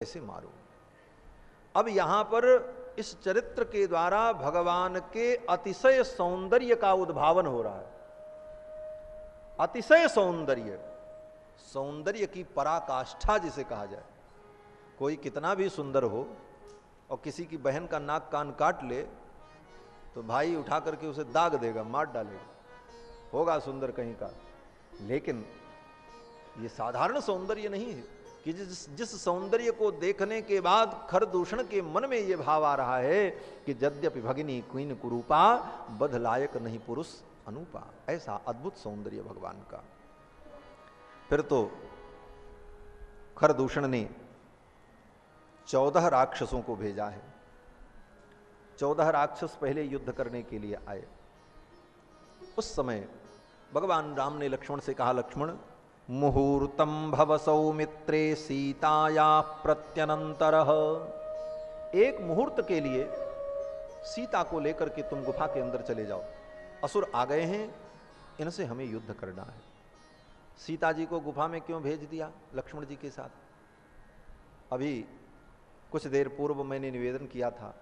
कैसे मारो। अब यहां पर इस चरित्र के द्वारा भगवान के अतिशय सौंदर्य का उद्भावन हो रहा है। अतिशय सौंदर्य, सौंदर्य की पराकाष्ठा जिसे कहा जाए। कोई कितना भी सुंदर हो और किसी की बहन का नाक कान काट ले तो भाई उठा करके उसे दाग देगा, मार डालेगा, होगा सुंदर कहीं का। लेकिन ये साधारण सौंदर्य नहीं है कि जिस सौंदर्य को देखने के बाद खरदूषण के मन में ये भाव आ रहा है कि यद्यपि भगिनी क्वीन कुरूपा बध लायक नहीं पुरुष अनुपा। ऐसा अद्भुत सौंदर्य भगवान का। फिर तो खरदूषण ने 14 राक्षसों को भेजा है। 14 राक्षस पहले युद्ध करने के लिए आए। उस समय भगवान राम ने लक्ष्मण से कहा, लक्ष्मण मुहूर्तम भव सौमित्रे सीताया प्रत्यनंतरः। एक मुहूर्त के लिए सीता को लेकर के तुम गुफा के अंदर चले जाओ। असुर आ गए हैं, इनसे हमें युद्ध करना है। सीता जी को गुफा में क्यों भेज दिया लक्ष्मण जी के साथ? अभी कुछ देर पूर्व मैंने निवेदन किया था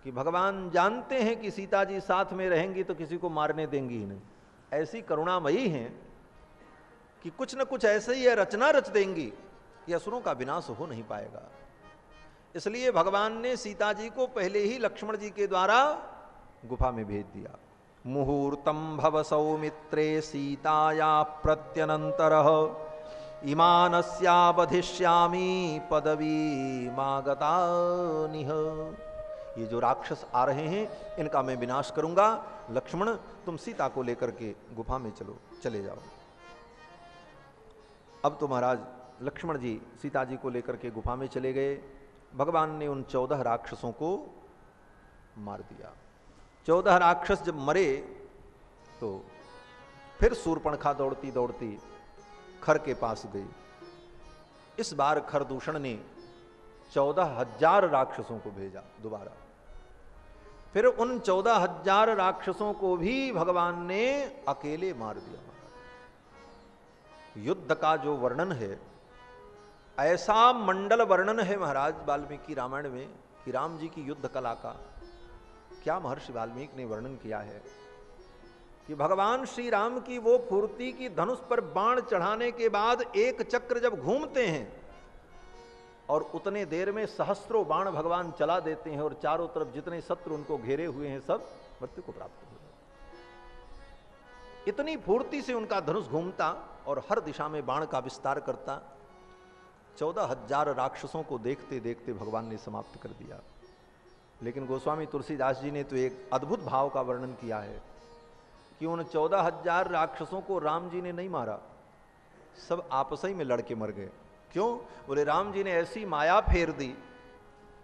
कि भगवान जानते हैं कि सीता जी साथ में रहेंगी तो किसी को मारने देंगी ही नहीं। ऐसी करुणामयी हैं कि कुछ न कुछ ऐसे ही रचना रच देंगी कि असुरों का विनाश हो नहीं पाएगा। इसलिए भगवान ने सीता जी को पहले ही लक्ष्मण जी के द्वारा गुफा में भेज दिया। मुहूर्तम भव सौमित्रे सीताया प्रत्यनंतरः इमानस्या बधिष्यामि पदवी मागतानिह। ये जो राक्षस आ रहे हैं इनका मैं विनाश करूंगा। लक्ष्मण तुम सीता को लेकर के गुफा में चले जाओ। अब तो महाराज लक्ष्मण जी सीता जी को लेकर के गुफा में चले गए। भगवान ने उन 14 राक्षसों को मार दिया। 14 राक्षस जब मरे तो फिर शूर्पणखा दौड़ती दौड़ती खर के पास गई। इस बार खरदूषण ने 14,000 राक्षसों को भेजा दोबारा। फिर उन 14,000 राक्षसों को भी भगवान ने अकेले मार दिया। युद्ध का जो वर्णन है, ऐसा मंडल वर्णन है महाराज वाल्मीकि रामायण में कि राम जी की युद्ध कला का क्या महर्षि वाल्मीकि ने वर्णन किया है कि भगवान श्री राम की वो फुर्ती की धनुष पर बाण चढ़ाने के बाद एक चक्र जब घूमते हैं और उतने देर में सहस्त्रों बाण भगवान चला देते हैं और चारों तरफ जितने शत्रु उनको घेरे हुए हैं सब मृत्यु को प्राप्त हो जाते। इतनी फुर्ती से उनका धनुष घूमता और हर दिशा में बाण का विस्तार करता। 14,000 राक्षसों को देखते देखते भगवान ने समाप्त कर दिया। लेकिन गोस्वामी तुलसीदास जी ने तो एक अद्भुत भाव का वर्णन किया है कि उन 14,000 राक्षसों को राम जी ने नहीं मारा, सब आपस ही में लड़के मर गए। क्यों? बोले राम जी ने ऐसी माया फेर दी,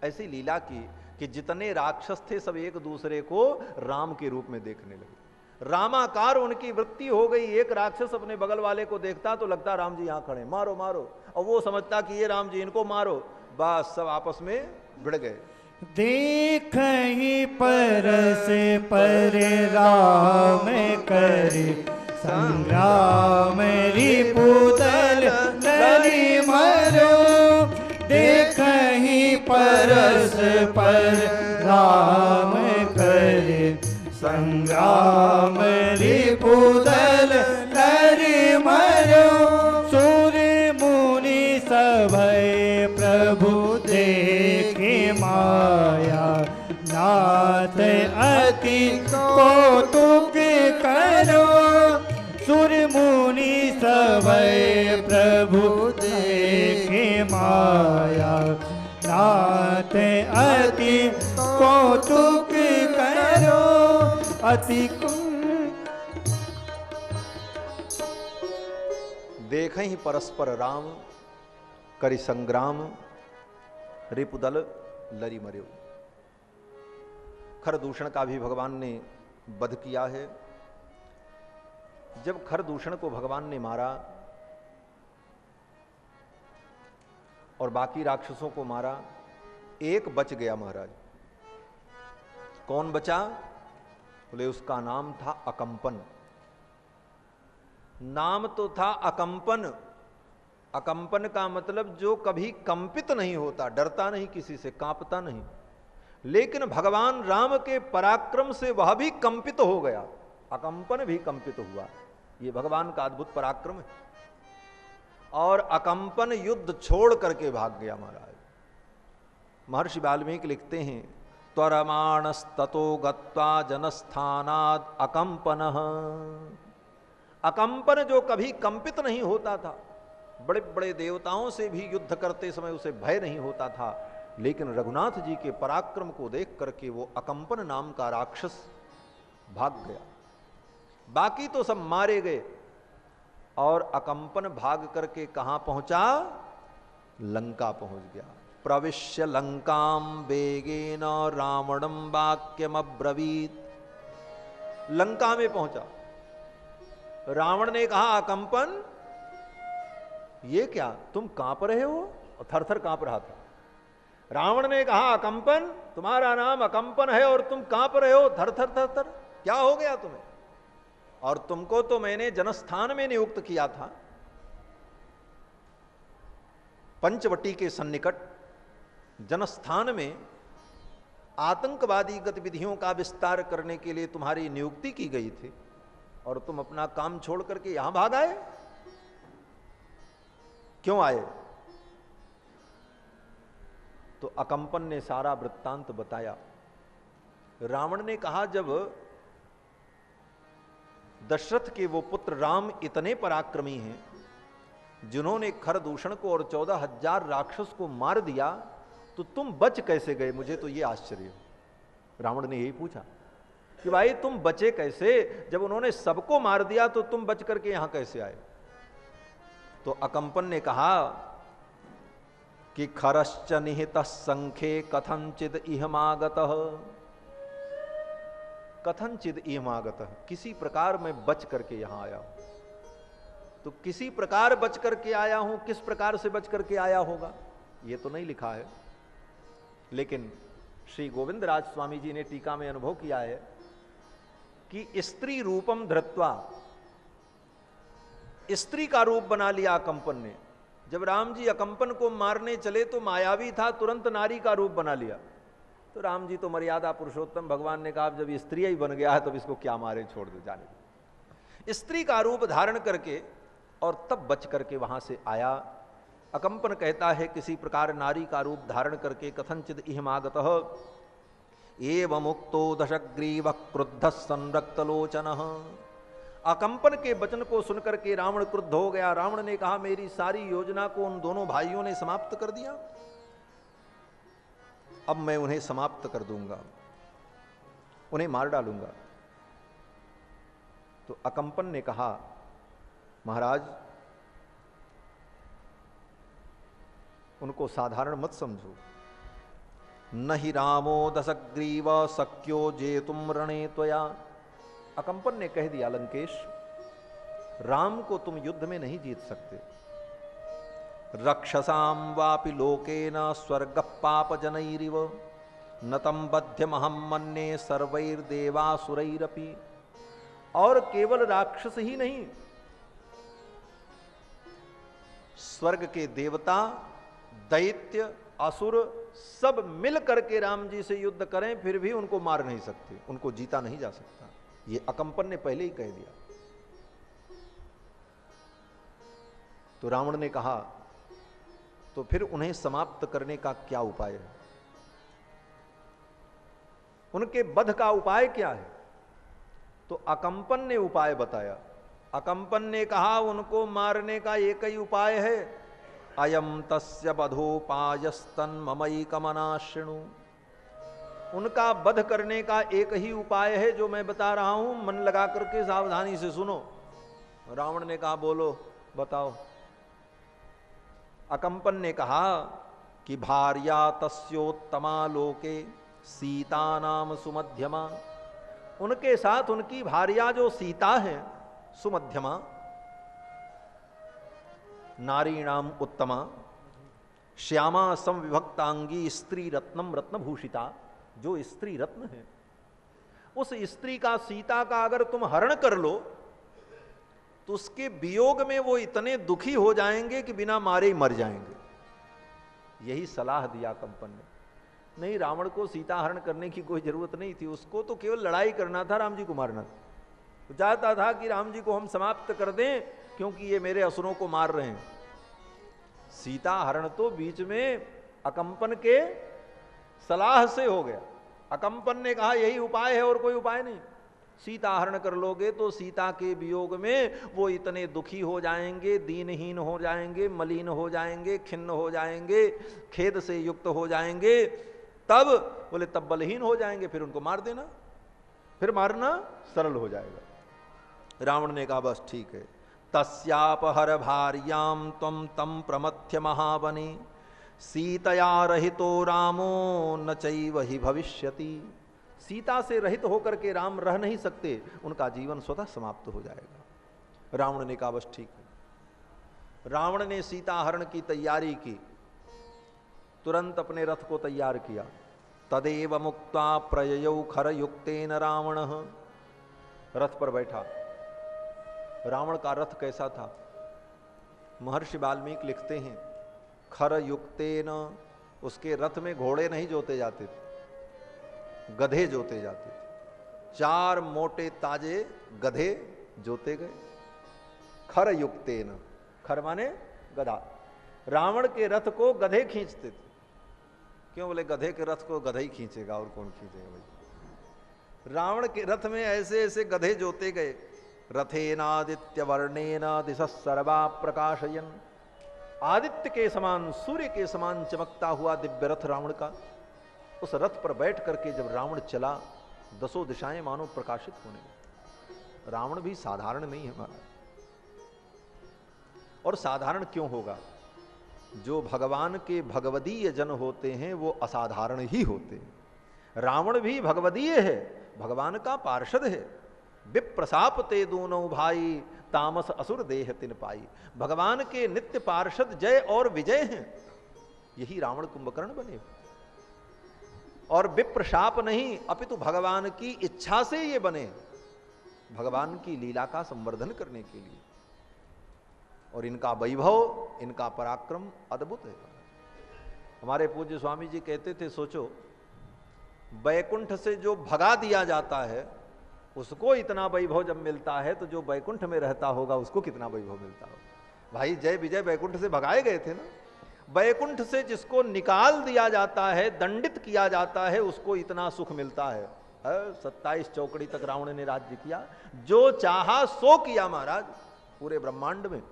ऐसी लीला की कि जितने राक्षस थे सब एक दूसरे को राम के रूप में देखने लगे। रामाकार उनकी वृत्ति हो गई। एक राक्षस अपने बगल वाले को देखता तो लगता राम जी यहां खड़े, मारो मारो, और वो समझता कि ये राम जी इनको मारो। बस सब आपस में भिड़ गए। देख ही परस पर राम करे संग्राम रिपुदल नरि मरो। देख ही परस पर राम करे संग्राम रिपुदल नरि मरो। सूर मुनि सभय प्रभु देखे माया नाथ अति कौतुक करो। सुर मुनि सभय प्रभु देखे माया नाथ अति कौतुक करो। अति देखें ही परस्पर राम करि संग्राम रिपुदल लरि मर्यो। खरदूषण का भी भगवान ने वध किया है। जब खरदूषण को भगवान ने मारा और बाकी राक्षसों को मारा, एक बच गया महाराज। कौन बचा? बोले उसका नाम था अकंपन। नाम तो था अकंपन, अकंपन का मतलब जो कभी कंपित नहीं होता, डरता नहीं किसी से, कांपता नहीं। लेकिन भगवान राम के पराक्रम से वह भी कंपित हो गया, अकंपन भी कंपित हुआ। ये भगवान का अद्भुत पराक्रम है। और अकंपन युद्ध छोड़ करके भाग गया महाराज। महर्षि वाल्मीकि लिखते हैं, त्वरमाणस्ततो गत्वा जनस्थानाद अकंपनः। अकंपन जो कभी कंपित नहीं होता था, बड़े बड़े देवताओं से भी युद्ध करते समय उसे भय नहीं होता था, लेकिन रघुनाथ जी के पराक्रम को देख करके वो अकंपन नाम का राक्षस भाग गया। बाकी तो सब मारे गए, और अकंपन भाग करके कहां पहुंचा? लंका पहुंच गया। प्रविश्य लंकाम वेगेन रावणम वाक्यम अब्रवीत। लंका में पहुंचा। रावण ने कहा, अकंपन ये क्या, तुम कांप रहे हो? और थर थर कांप रहा था। रावण ने कहा, अकंपन, तुम्हारा नाम अकंपन है और तुम कांप रहे हो, थर थर थर थर, क्या हो गया तुम्हें? और तुमको तो मैंने जनस्थान में नियुक्त किया था, पंचवटी के सन्निकट जनस्थान में आतंकवादी गतिविधियों का विस्तार करने के लिए तुम्हारी नियुक्ति की गई थी, और तुम अपना काम छोड़ करके यहां भाग आए। क्यों आए? तो अकंपन ने सारा वृत्तांत बताया। रावण ने कहा, जब दशरथ के वो पुत्र राम इतने पराक्रमी हैं, जिन्होंने खरदूषण को और 14,000 राक्षस को मार दिया, तो तुम बच कैसे गए? मुझे तो ये आश्चर्य हो। रावण ने यही पूछा कि भाई तुम बचे कैसे? जब उन्होंने सबको मार दिया तो तुम बच करके यहां कैसे आए? तो अकंपन ने कहा कि खरश्च निहित संख्ये कथंचिद इहमागतः। कथंचिद इहमागतः, किसी प्रकार मैं बच करके यहां आया हूं। तो किसी प्रकार बच करके आया हूं, किस प्रकार से बच करके आया होगा यह तो नहीं लिखा है, लेकिन श्री गोविंद राज स्वामी जी ने टीका में अनुभव किया है कि स्त्री रूपम धृत्वा, स्त्री का रूप बना लिया अकंपन ने। जब राम जी अकंपन को मारने चले तो मायावी था, तुरंत नारी का रूप बना लिया। तो राम जी तो मर्यादा पुरुषोत्तम, भगवान ने कहा जब स्त्री ही बन गया है तब इसको क्या मारे, छोड़ दो, जाने दो। स्त्री का रूप धारण करके और तब बच करके वहां से आया। अकंपन कहता है, किसी प्रकार नारी का रूप धारण करके कथंचिद इहमागतः एवं मुक्तो दशग्रीव क्रुद्ध संरक्तलोचनः। अकंपन के वचन को सुनकर के रावण क्रुद्ध हो गया। रावण ने कहा, मेरी सारी योजना को उन दोनों भाइयों ने समाप्त कर दिया, अब मैं उन्हें समाप्त कर दूंगा, उन्हें मार डालूंगा। तो अकंपन ने कहा, महाराज उनको साधारण मत समझो। न ही रामो दशग्रीव सक्यो जेतुम रणे त्वया। अकंपन ने कह दिया, लंकेश, राम को तुम युद्ध में नहीं जीत सकते। रक्षसाम वापि लोकेन स्वर्ग पाप जनैरिव न तम बध्यमहम मन्ये सर्वैर्देवासुरैरपि। और केवल राक्षस ही नहीं, स्वर्ग के देवता, दैत्य, असुर सब मिल करके राम जी से युद्ध करें फिर भी उनको मार नहीं सकते, उनको जीता नहीं जा सकता। ये अकंपन ने पहले ही कह दिया। तो रावण ने कहा, तो फिर उन्हें समाप्त करने का क्या उपाय है? उनके वध का उपाय क्या है? तो अकंपन ने उपाय बताया। अकंपन ने कहा, उनको मारने का एक ही उपाय है, अयम तस्य वधोपायस्तन ममैकमना शृणु। उनका वध करने का एक ही उपाय है जो मैं बता रहा हूं, मन लगा करके सावधानी से सुनो। रावण ने कहा, बोलो, बताओ। अकंपन ने कहा कि भार्या तस्योत्तमा लोके सीता नाम सुमध्यमा। उनके साथ उनकी भार्या जो सीता है, सुमध्यमा, नारी नाम उत्तमा, श्यामा समविभक्तांगी स्त्री रत्नम रत्नभूषिता, जो स्त्री रत्न है, उस स्त्री का, सीता का अगर तुम हरण कर लो तो उसके वियोग में वो इतने दुखी हो जाएंगे कि बिना मारे ही मर जाएंगे। यही सलाह दिया कंपन ने। नहीं, रावण को सीता हरण करने की कोई जरूरत नहीं थी, उसको तो केवल लड़ाई करना था, राम जी को मारना था। तो चाहता था कि राम जी को हम समाप्त कर दें क्योंकि ये मेरे असुरों को मार रहे हैं। सीता हरण तो बीच में अकंपन के सलाह से हो गया। अकंपन ने कहा यही उपाय है और कोई उपाय नहीं, सीता हरण कर लोगे तो सीता के वियोग में वो इतने दुखी हो जाएंगे, दीनहीन हो जाएंगे, मलिन हो जाएंगे, खिन्न हो जाएंगे, खेद से युक्त हो जाएंगे। तब बोले तब बलहीन हो जाएंगे, फिर उनको मार देना, फिर मारना सरल हो जाएगा। रावण ने कहा बस ठीक है। तस्यापहर भार्याम त्वं तम प्रमथ्य महावने सीतया रहितो रामो न चैव हि भविष्यति। सीता से रहित होकर के राम रह नहीं सकते, उनका जीवन स्वतः समाप्त हो जाएगा। रावण ने कहा बस ठीक है। रावण ने सीता हरण की तैयारी की, तुरंत अपने रथ को तैयार किया। तदेव मुक्ता प्रययौ खरयुक्तेन रावणः, रथ पर बैठा। रावण का रथ कैसा था? महर्षि वाल्मीकि लिखते हैं खरयुक्तेन, उसके रथ में घोड़े नहीं जोते जाते थे, गधे जोते जाते थे। 4 मोटे ताजे गधे जोते गए। खरयुक्तेन, खर माने गधा। रावण के रथ को गधे खींचते थे। क्यों? बोले गधे के रथ को गधा ही खींचेगा, और कौन खींचेगा भाई। रावण के रथ में ऐसे ऐसे गधे जोते गए। रथेनादित्य वर्णेन दिशः सर्वा प्रकाशयन, आदित्य के समान, सूर्य के समान चमकता हुआ दिव्य रथ रावण का। उस रथ पर बैठ करके जब रावण चला, 10 दिशाएं मानो प्रकाशित होने लगी। रावण भी साधारण नहीं है महाराज। और साधारण क्यों होगा? जो भगवान के भगवदीय जन होते हैं वो असाधारण ही होते हैं। रावण भी भगवदीय है, भगवान का पार्षद है। विप्रसाप ते दोनों भाई, तामस असुर देह तिन पाई। भगवान के नित्य पार्षद जय और विजय हैं। यही रावण कुंभकर्ण बने। और विप्रशाप नहीं, अपितु भगवान की इच्छा से ये बने, भगवान की लीला का संवर्धन करने के लिए। और इनका वैभव, इनका पराक्रम अद्भुत है। हमारे पूज्य स्वामी जी कहते थे, सोचो बैकुंठ से जो भगा दिया जाता है उसको इतना वैभव जब मिलता है, तो जो बैकुंठ में रहता होगा उसको कितना वैभव मिलता होगा। भाई जय विजय बैकुंठ से भगाए गए थे ना। बैकुंठ से जिसको निकाल दिया जाता है, दंडित किया जाता है, उसको इतना सुख मिलता है। 27 चौकड़ी तक रावण ने राज्य किया, जो चाहा सो किया महाराज पूरे ब्रह्मांड में।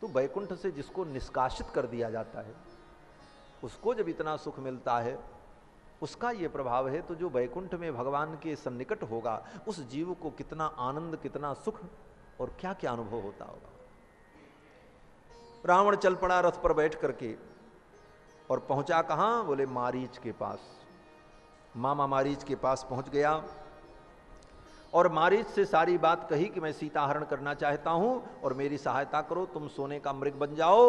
तो बैकुंठ से जिसको निष्कासित कर दिया जाता है उसको जब इतना सुख मिलता है, उसका ये प्रभाव है। तो जो बैकुंठ में भगवान के सन्निकट होगा उस जीव को कितना आनंद, कितना सुख और क्या क्या अनुभव होता होगा। रावण चल पड़ा रथ पर बैठ करके और पहुंचा कहां? बोले मारीच के पास। मामा मारीच के पास पहुंच गया और मारीच से सारी बात कही कि मैं सीता हरण करना चाहता हूं और मेरी सहायता करो। तुम सोने का मृग बन जाओ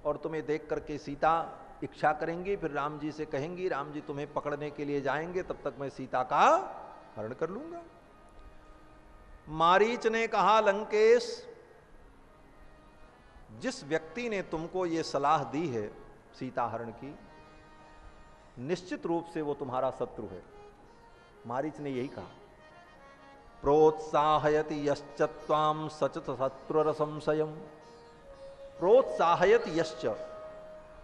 और तुम्हें देख करके सीता इच्छा करेंगी, फिर राम जी से कहेंगी, राम जी तुम्हें पकड़ने के लिए जाएंगे, तब तक मैं सीता का हरण कर लूंगा। मारीच ने कहा, लंकेश, जिस व्यक्ति ने तुमको ये सलाह दी है सीता हरण की, निश्चित रूप से वो तुम्हारा शत्रु है। मारीच ने यही कहा। प्रोत्साहयति यश्च त्वां सचत शत्रुर संशयम्। प्रोत्साहयति यश्च,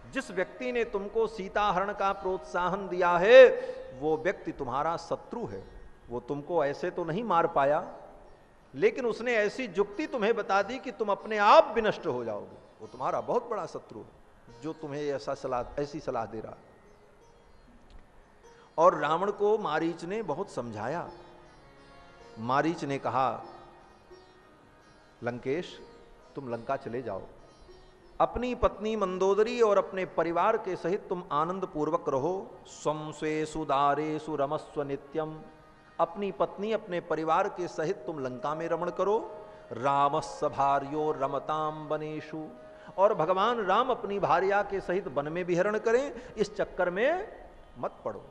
जिस व्यक्ति ने तुमको सीता हरण का प्रोत्साहन दिया है वो व्यक्ति तुम्हारा शत्रु है। वो तुमको ऐसे तो नहीं मार पाया, लेकिन उसने ऐसी युक्ति तुम्हें बता दी कि तुम अपने आप विनष्ट हो जाओगे। वो तुम्हारा बहुत बड़ा शत्रु है जो तुम्हें ऐसी सलाह दे रहा। और रावण को मारीच ने बहुत समझाया। मारीच ने कहा, लंकेश तुम लंका चले जाओ, अपनी पत्नी मंदोदरी और अपने परिवार के सहित तुम आनंद पूर्वक रहो। स्वं स्वेषु दारेषु रमस्व नित्यम। अपनी पत्नी, अपने परिवार के सहित तुम लंका में रमण करो। रामस्य भार्यो रमताम वनेषु, और भगवान राम अपनी भार्या के सहित वन में विहरण करें, इस चक्कर में मत पड़ो।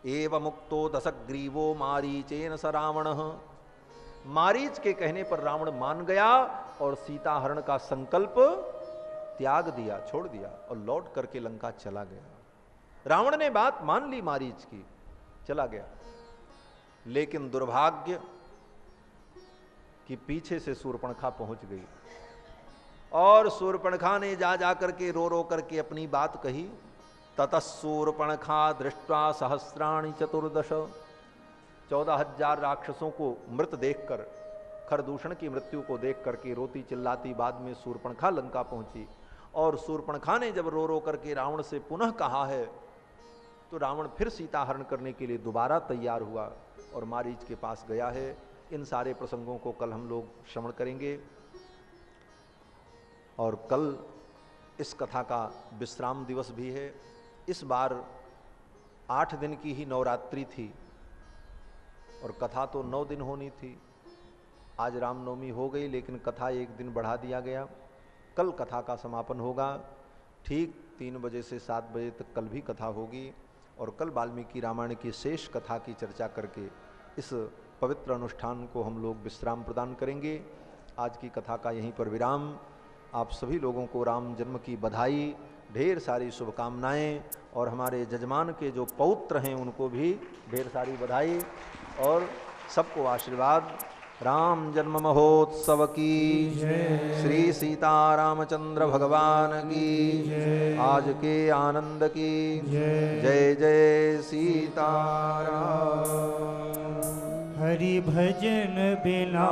एव मुक्तो दशग्रीवो मारीचेन स रावणः मारीच के कहने पर रावण मान गया और सीता हरण का संकल्प त्याग दिया, छोड़ दिया और लौट करके लंका चला गया। रावण ने बात मान ली मारीच की, चला गया। लेकिन दुर्भाग्य कि पीछे से शूर्पणखा पहुंच गई और शूर्पणखा ने जा करके रो करके अपनी बात कही। ततः शूर्पणखा दृष्ट्वा सहस्राणि चतुर्दश, 14,000 राक्षसों को मृत देखकर, खरदूषण की मृत्यु को देख करके रोती चिल्लाती बाद में शूर्पणखा लंका पहुंची। और शूर्पणखा ने जब रो करके रावण से पुनः कहा है तो रावण फिर सीता हरण करने के लिए दोबारा तैयार हुआ और मारीच के पास गया है। इन सारे प्रसंगों को कल हम लोग श्रवण करेंगे और कल इस कथा का विश्राम दिवस भी है। इस बार 8 दिन की ही नवरात्रि थी और कथा तो 9 दिन होनी थी। आज रामनवमी हो गई लेकिन कथा 1 दिन बढ़ा दिया गया। कल कथा का समापन होगा, ठीक 3 बजे से 7 बजे तक कल भी कथा होगी और कल वाल्मीकि रामायण की शेष कथा की चर्चा करके इस पवित्र अनुष्ठान को हम लोग विश्राम प्रदान करेंगे। आज की कथा का यहीं पर विराम। आप सभी लोगों को राम जन्म की बधाई, ढेर सारी शुभकामनाएं और हमारे जजमान के जो पौत्र हैं उनको भी ढेर सारी बधाई और सबको आशीर्वाद। राम जन्म महोत्सव की श्री सीता रामचंद्र भगवान की आज के आनंद की जय जय सीताराम। हरि भजन बिना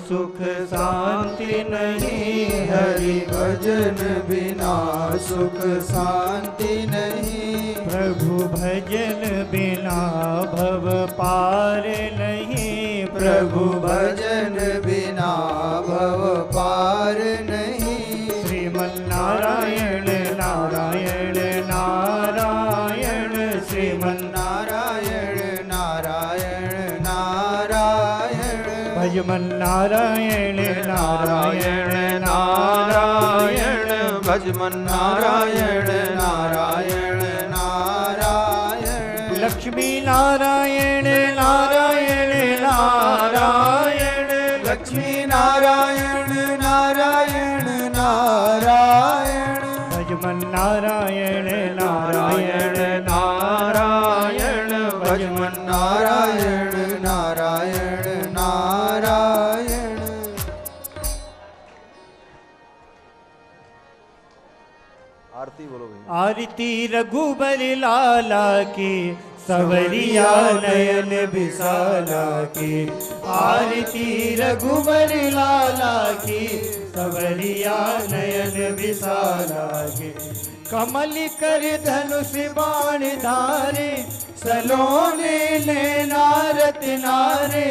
सुख शांति नहीं, हरि भजन बिना सुख शांति नहीं, प्रभु भजन बिना भव पार नहीं, प्रभु भजन बिना भव पार नहीं। श्रीमन्नारायण नारायण नारायण, श्रीमन्नारायण नारायण नारायण, भजमन्नारायण नारायण नारायण, भजमन्नारायण नारायण नारायण, लक्ष्मी नारायण नारायण नारायण, लक्ष्मी नारायण नारायण नारायण, भजमन नारायण नारायण नारायण, भजमन नारायण नारायण नारायण। आरती बोलो भाई। आरती रघुबर लाला की, सवरिया नयन विशाला की, आरती रघुबर लाला की, सवरिया नयन विशाला की। कमल कर धनुष बाण धारे, सलोने नारत नारे,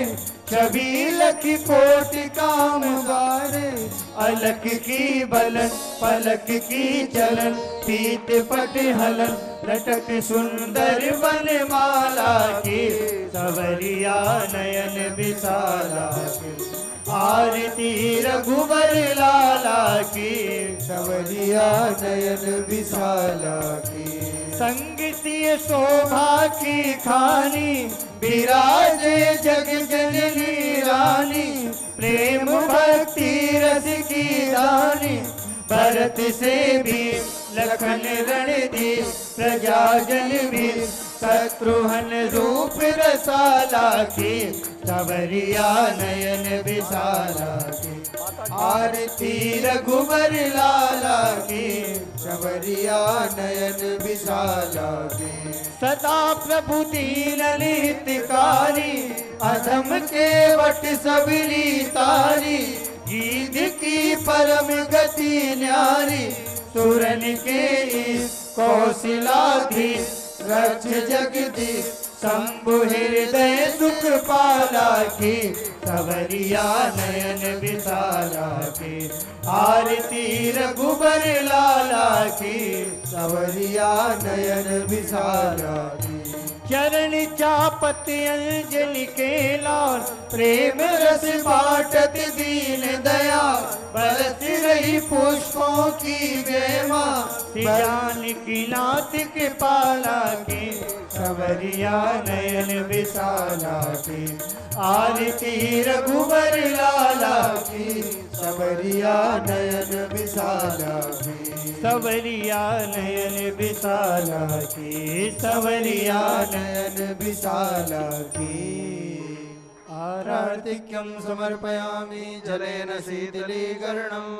छबीलख कोट काम गारे, अलख की बलन पलक की चलन, पीत पट हलन लटक सुंदर वनमाला की, सवरिया नयन विशाला की। आरती रघुबर लाला की, सवरिया नयन विशाला की। संगीतीय शोभा की खानी, विराजे जग जननी रानी, प्रेम भक्ति रस की दानी, भरत से भी लखन रणधीर, प्रजाजन भी शत्रुघ्न रूप रसाला की, सवरिया नयन विशाला की। आरती रघुबर लाला की, सवरिया नयन विशाला की। सदा प्रभु दीन हितकारी, अधम के वट सबरी तारी, गीध की परम गति न्यारी, सुरन के कौशिलाधीश, रक्ष जगदीश, शंभु हृदय सुख पाला की, सवरिया नयन विशाला की। आरती रघुबर लाला की, सवरिया नयन विशाला की। चरण चापत अंजलि के लाल, प्रेम रस बाटत दीन दया, बरस रही पुष्पों की बेमा, जानकी नाथ के पाला की सवरिया नयन विशाला की आरती रघुबर लाला की सवरिया नयन विशाला की सवरिया नयन विशाला की सवरिया नयन विशाला की आरार्तिक्यं समर्पयामि जलेन शीतलीकरणम्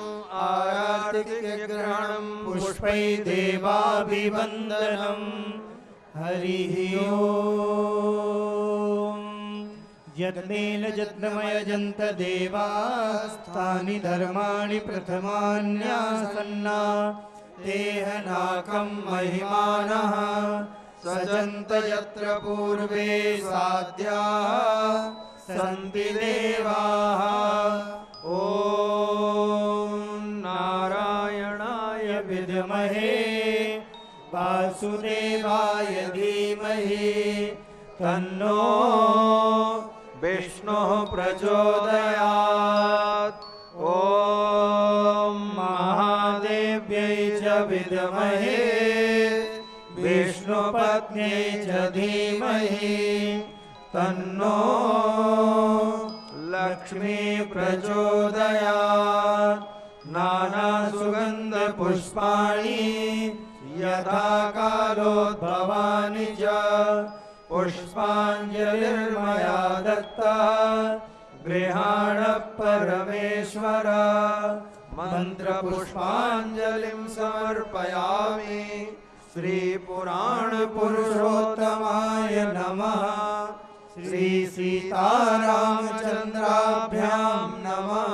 आरार्तिक्यग्रहणं पुष्पै देवाभिवन्दनं हरिः ओम् यत्नेन यत्नमयजन्त देवास्तानि धर्माणि प्रथमान्यासन्ना तेहनाकं महिमानः सजन्त यत्र पूर्वे साध्याः सन्ति देवाः ॐ नारायणाय विद्महे वासुदेवाय धीमहि तन्नो विष्णुः प्रचोदयात् ॐ महादेव्यै च विद्महे विष्णुपत्न्यै च धीमहि तन्नो लक्ष्मी प्रचोदयात् नानासुगन्धपुष्पाणि यथा कालोद्भवानि च पुष्पाञ्जलिर्मया दत्ता गृहाण परमेश्वर मन्त्रपुष्पाञ्जलिं समर्पयामि श्रीपुराणपुरुषोत्तमाय नमः श्री सीतारामचंद्राभ्यां नमः।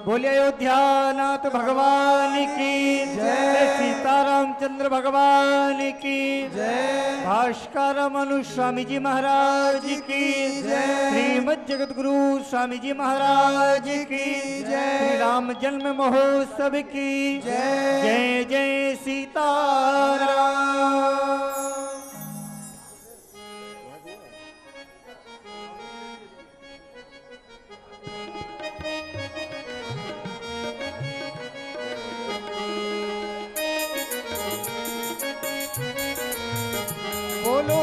बोलिए अयोध्यानाथ भगवान की जय, सीतारामचंद्र भगवान की जय, भास्कर मनु स्वामी जी महाराज की जय, श्रीमद जगत गुरु स्वामी जी महाराज की जय, श्री राम जन्म महोत्सव की जय, जय जय सीताराम। बोलो